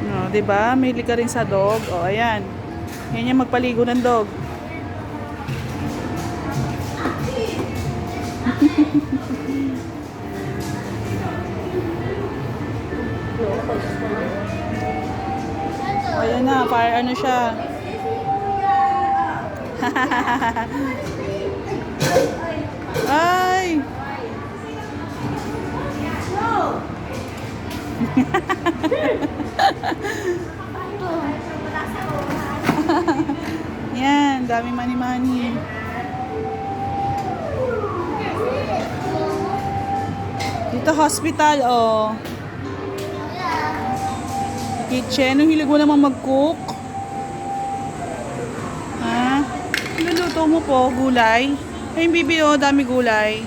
Oh, 'di ba? Mahilig ka rin sa dog. Oh, ayan. Yan yung magpaligo ng dog. Ayan na, para ano siya. Ay! Yan, dami mani-mani. Dito hospital, oh. Kitchen, ang hilig mo namang mag-cook. Ha? Luluto mo po, gulay. Ay, yung bibi, oh, dami gulay.